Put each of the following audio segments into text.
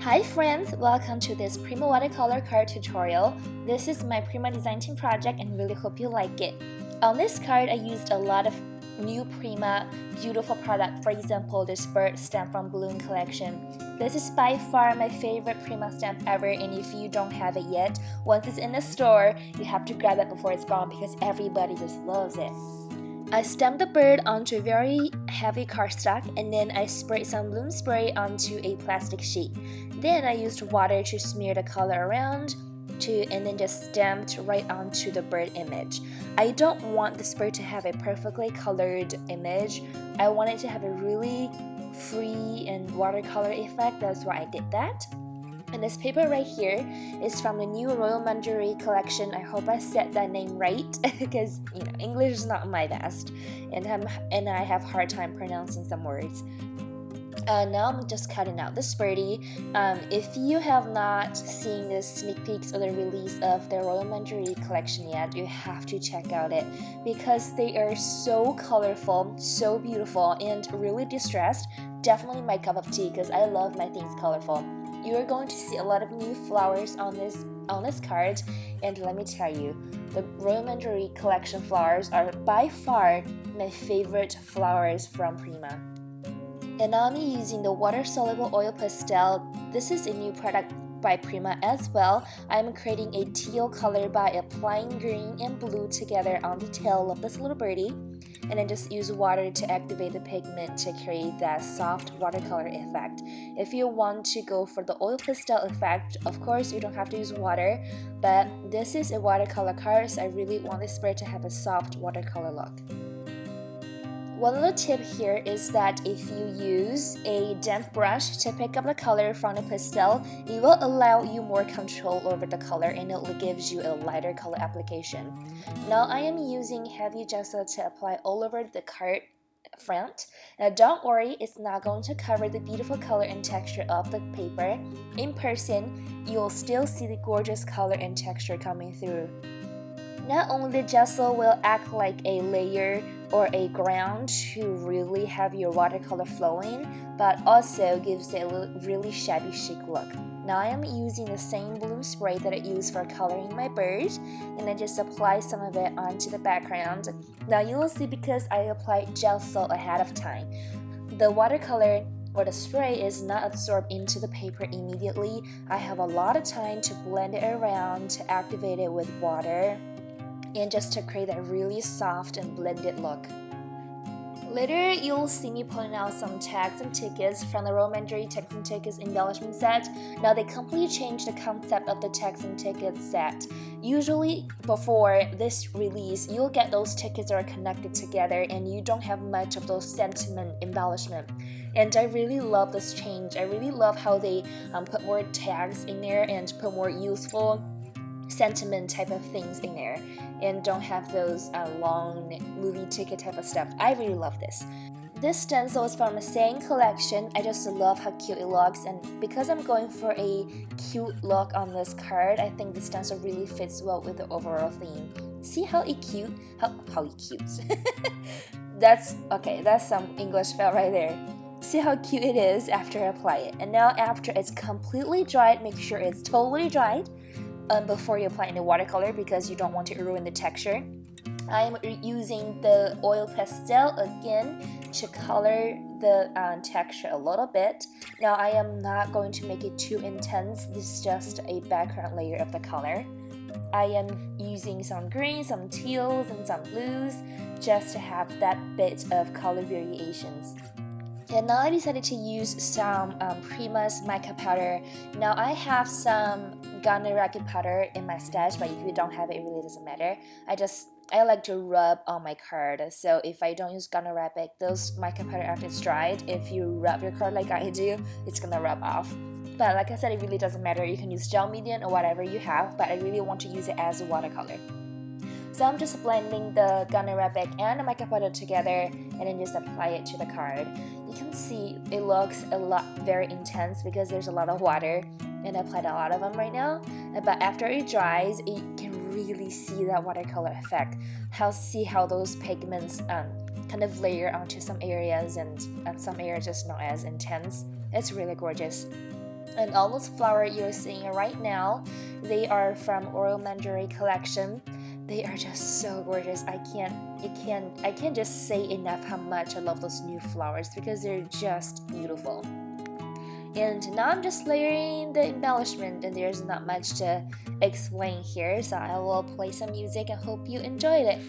Hi friends, welcome to this Prima watercolor card tutorial. This is my Prima design team project and really hope you like it. On this card, I used a lot of new Prima beautiful product. For example, this bird stamp from Balloon collection. This is by far my favorite Prima stamp ever, and if you don't have it yet, once it's in the store, you have to grab it before it's gone because everybody just loves it. I stamped the bird onto a very heavy cardstock and then I sprayed some bloom spray onto a plastic sheet. Then I used water to smear the color around and then just stamped right onto the bird image. I don't want this bird to have a perfectly colored image. I want it to have a really free and watercolor effect. That's why I did that. And this paper right here is from the new Royal Menagerie collection. I hope I said that name right because English is not my best and I have hard time pronouncing some words. Now I'm just cutting out this birdie. If you have not seen the sneak peeks or the release of the Royal Menagerie collection yet, you have to check out it because they are so colorful, so beautiful, and really distressed. Definitely my cup of tea because I love my things colorful. You are going to see a lot of new flowers on this card, and let me tell you, the Royal Menagerie collection flowers are by far my favorite flowers from Prima. And now I'm using the water-soluble oil pastel. This is a new product by Prima as well. I'm creating a teal color by applying green and blue together on the tail of this little birdie. And then just use water to activate the pigment to create that soft watercolor effect. If you want to go for the oil pastel effect, of course you don't have to use water, but this is a watercolor card, so I really want this bird to have a soft watercolor look. One little tip here is that if you use a damp brush to pick up the color from the pastel, it will allow you more control over the color and it gives you a lighter color application. Now I am using heavy gesso to apply all over the card front. Now don't worry, it's not going to cover the beautiful color and texture of the paper. In person, you'll still see the gorgeous color and texture coming through. Not only the gesso will act like a layer or a ground to really have your watercolor flowing, but also gives it a really shabby chic look. Now I am using the same blue spray that I used for coloring my bird, and I just apply some of it onto the background. Now you will see because I applied gesso ahead of time. The watercolor or the spray is not absorbed into the paper immediately. I have a lot of time to blend it around, to activate it with water, and just to create that really soft and blended look. Later, you'll see me pulling out some tags and tickets from the Royal Menagerie tags and tickets embellishment set. Now they completely changed the concept of the tags and tickets set. Usually before this release, you'll get those tickets that are connected together and you don't have much of those sentiment embellishment. And I really love this change. I really love how they put more tags in there and put more useful sentiment type of things in there and don't have those long movie ticket type of stuff. I really love this. This stencil is from the same collection. I just love how cute it looks, and because I'm going for a cute look on this card, I think the stencil really fits well with the overall theme. See how it cute? How it cute? That's some English fail right there. See how cute it is after I apply it. And now after it's completely dried, make sure it's totally dried before you apply any watercolor because you don't want to ruin the texture. I am using the oil pastel again to color the texture a little bit. Now I am not going to make it too intense. This is just a background layer of the color. I am using some greens, some teals, and some blues just to have that bit of color variations. And now I decided to use some Prima's mica powder. Now I have some Gunner Racket powder in my stash, but if you don't have it, it really doesn't matter. I like to rub on my card. So if I don't use Gunner Racket, those mica powder after it's dried, if you rub your card like I do, it's gonna rub off. But like I said, it really doesn't matter. You can use gel medium or whatever you have, but I really want to use it as a watercolor. So I'm just blending the Gunner Rabbit and the mica powder together and then just apply it to the card. You can see it looks very intense because there's a lot of water and I applied a lot of them right now. But after it dries, you can really see that watercolor effect. See how those pigments kind of layer onto some areas and some areas just not as intense. It's really gorgeous. And all those flowers you're seeing right now, they are from Royal Menagerie collection. They are just so gorgeous. I can't just say enough how much I love those new flowers because they're just beautiful. And now I'm just layering the embellishment, and there's not much to explain here, so I will play some music. I hope you enjoyed it.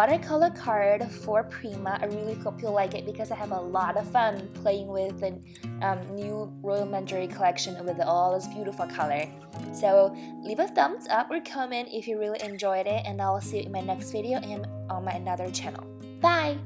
watercolor card for Prima. I really hope you like it because I have a lot of fun playing with the new Royal Menagerie collection with all this beautiful color. So leave a thumbs up or comment if you really enjoyed it, and I'll see you in my next video and on my another channel. Bye!